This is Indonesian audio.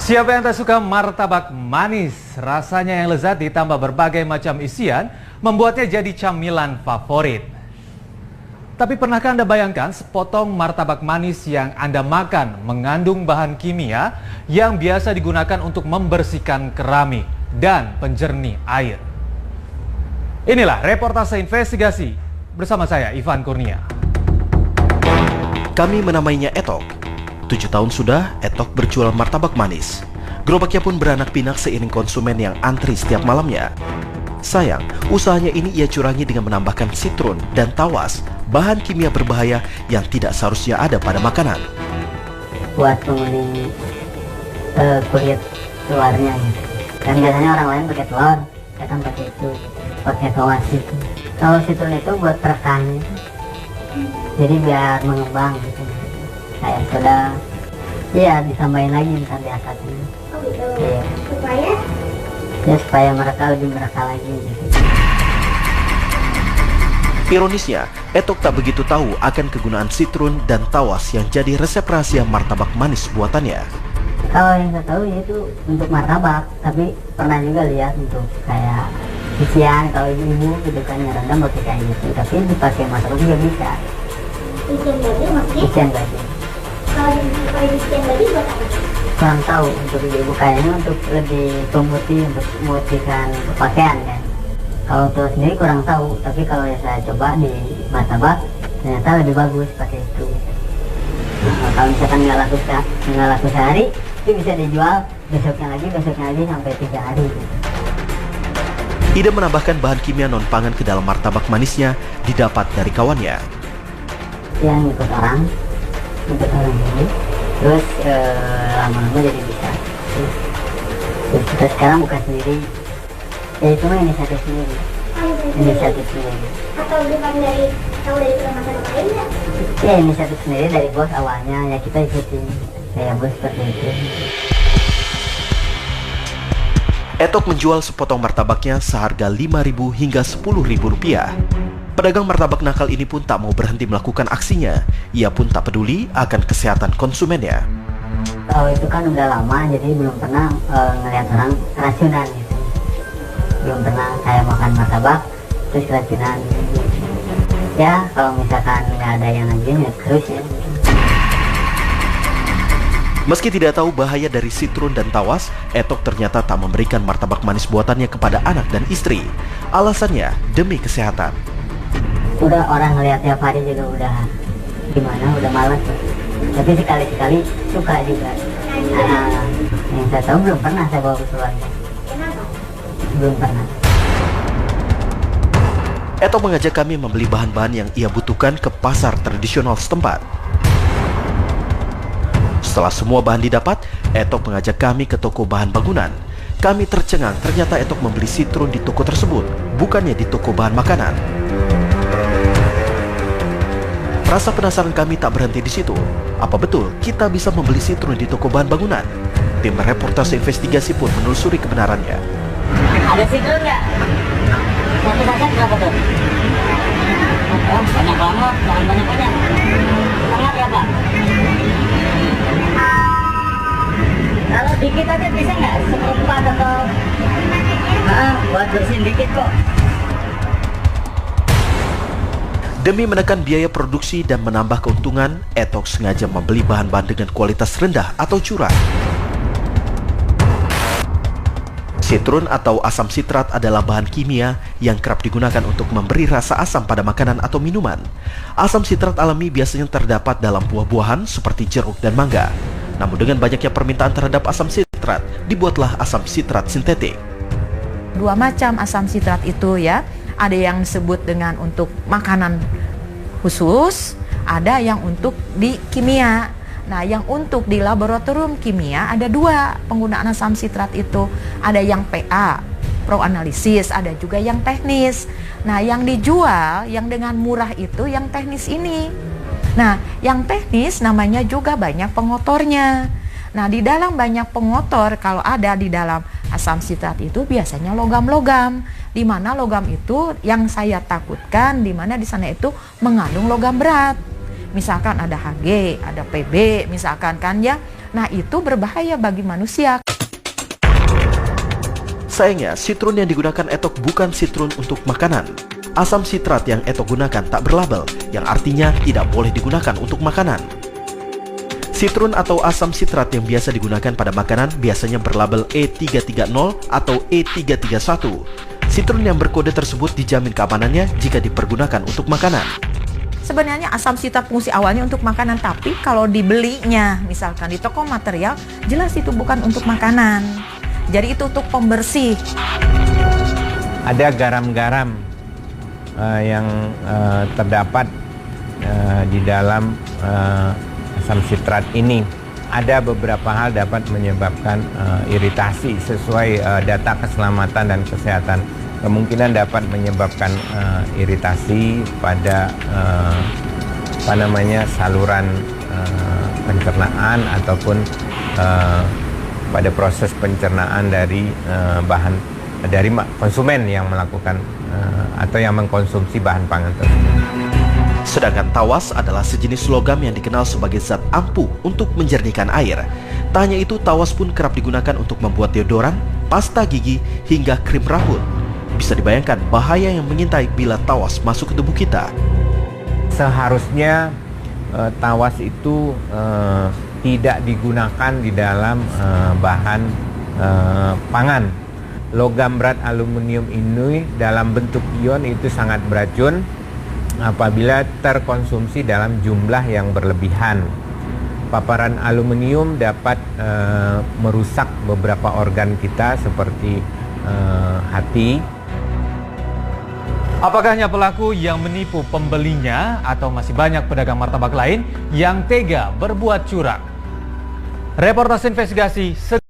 Siapa yang tak suka martabak manis? Rasanya yang lezat ditambah berbagai macam isian membuatnya jadi camilan favorit. Tapi pernahkah Anda bayangkan sepotong martabak manis yang Anda makan mengandung bahan kimia yang biasa digunakan untuk membersihkan keramik dan penjernih air? Inilah reportase investigasi bersama saya Ivan Kurnia. Kami menamainya Etok. 7 tahun sudah Etok berjual martabak manis. Gerobaknya pun beranak pinak seiring konsumen yang antri setiap malamnya. Sayang, usahanya ini ia curangi dengan menambahkan sitrun dan tawas, bahan kimia berbahaya yang tidak seharusnya ada pada makanan. Buat menguning kulit luarnya gitu. Kan biasanya orang lain pakai telur, saya kan pakai itu, pakai tawas itu. Kalau sitrun itu buat perekan gitu. Jadi biar mengembang gitu. Kayak soda, iya ditambahin lagi ntar di atasnya. Oh gitu. Iya. Supaya? Ya supaya mereka lebih mereka lagi gitu. Ironisnya, Etok tak begitu tahu akan kegunaan sitrun dan tawas yang jadi resep rahasia martabak manis buatannya. Kalau yang saya tahu itu untuk martabak, tapi pernah juga lihat untuk kayak isian kalau ibu-ibu gitu kan rendam pakai kayak gitu. Tapi dipakai martabak juga bisa. Isian daging maksudnya? Isian baju. Kalau isian daging buat apa? Kurang tahu untuk ibu kayaknya untuk lebih pemutih, untuk memutihkan pakaian kan. Kalau untuk sendiri kurang tahu, tapi kalau yang saya coba di martabak ternyata lebih bagus pakai itu. Nah, kalau misalkan nggak laku sehari, itu bisa dijual besoknya lagi sampai 3 hari. Ide menambahkan bahan kimia non-pangan ke dalam martabak manisnya didapat dari kawannya. Yang ikut orang dulu, terus lama-lama jadi bisa. Terus kita sekarang buka sendiri, ya itu mah inisiatif sendiri. Atau bukan dari tahu dari kecamatan lain ya? Ya inisiatif sendiri dari bos awalnya, ya kita ikutin kayak bos seperti itu. Etok menjual sepotong martabaknya seharga Rp5.000 hingga Rp10.000. Pedagang martabak nakal ini pun tak mau berhenti melakukan aksinya. Ia pun tak peduli akan kesehatan konsumennya. Kalau itu kan udah lama, jadi belum pernah ngelihat orang keracunan gitu. Belum pernah saya makan martabak terus keracunan. Ya kalau misalkan nggak ada yang ngajuin ya terus ya. Meski tidak tahu bahaya dari sitrun dan tawas, Etok ternyata tak memberikan martabak manis buatannya kepada anak dan istri. Alasannya demi kesehatan. Udah orang ngeliat tiap hari juga udah gimana, udah malas. Tapi sekali-sekali suka juga. Nah, yang saya tahu belum pernah saya bawa ke keluarga. Belum pernah. Etok mengajak kami membeli bahan-bahan yang ia butuhkan ke pasar tradisional setempat. Setelah semua bahan didapat, Etok mengajak kami ke toko bahan bangunan. Kami tercengang ternyata Etok membeli sitrun di toko tersebut, bukannya di toko bahan makanan. Rasa penasaran kami tak berhenti di situ. Apa betul kita bisa membeli sitrun di toko bahan bangunan? Tim reportase investigasi pun menelusuri kebenarannya. Ada sitrun nggak? Satu paket berapa tuh? Oh, banyak banget, jangan banyak-banyak. Sangat ya Pak? Kalau dikit aja bisa nggak? Seperempat atau? Buat bersihin dikit kok. Demi menekan biaya produksi dan menambah keuntungan, Etok sengaja membeli bahan-bahan dengan kualitas rendah atau curang. Sitrun atau asam sitrat adalah bahan kimia yang kerap digunakan untuk memberi rasa asam pada makanan atau minuman. Asam sitrat alami biasanya terdapat dalam buah-buahan seperti jeruk dan mangga. Namun dengan banyaknya permintaan terhadap asam sitrat, dibuatlah asam sitrat sintetik. 2 macam asam sitrat itu ya. Ada yang disebut dengan untuk makanan khusus, ada yang untuk di kimia. Nah, yang untuk di laboratorium kimia ada 2 penggunaan asam sitrat itu. Ada yang PA, proanalisis, ada juga yang teknis. Nah, yang dijual yang dengan murah itu yang teknis ini. Nah, yang teknis namanya juga banyak pengotornya. Nah, di dalam banyak pengotor, kalau ada di dalam asam sitrat itu biasanya logam-logam. Di mana logam itu yang saya takutkan, di mana di sana itu mengandung logam berat. Misalkan ada Hg, ada Pb, misalkan kan ya. Nah, itu berbahaya bagi manusia. Sayangnya, sitrun yang digunakan Etok bukan sitrun untuk makanan. Asam sitrat yang Etok gunakan tak berlabel, yang artinya tidak boleh digunakan untuk makanan. Sitrun atau asam sitrat yang biasa digunakan pada makanan biasanya berlabel E330 atau E331. Sitrun yang berkode tersebut dijamin keamanannya jika dipergunakan untuk makanan. Sebenarnya asam sitrat fungsi awalnya untuk makanan, tapi kalau dibelinya misalkan di toko material, jelas itu bukan untuk makanan. Jadi itu untuk pembersih. Ada garam-garam yang terdapat di dalam asam sitrat ini. Ada beberapa hal dapat menyebabkan iritasi sesuai data keselamatan dan kesehatan. Kemungkinan dapat menyebabkan iritasi pada saluran pencernaan ataupun pada proses pencernaan dari konsumen yang melakukan atau yang mengkonsumsi bahan pangan tersebut. Sedangkan tawas adalah sejenis logam yang dikenal sebagai zat ampuh untuk menjernihkan air. Tak hanya itu, tawas pun kerap digunakan untuk membuat deodoran, pasta gigi, hingga krim rambut. Bisa dibayangkan bahaya yang mengintai bila tawas masuk ke tubuh kita. Seharusnya tawas itu tidak digunakan di dalam bahan pangan. Logam berat aluminium ini dalam bentuk ion itu sangat beracun apabila terkonsumsi dalam jumlah yang berlebihan. Paparan aluminium dapat merusak beberapa organ kita seperti hati. Apakah hanya pelaku yang menipu pembelinya atau masih banyak pedagang martabak lain yang tega berbuat curang? Reportase investigasi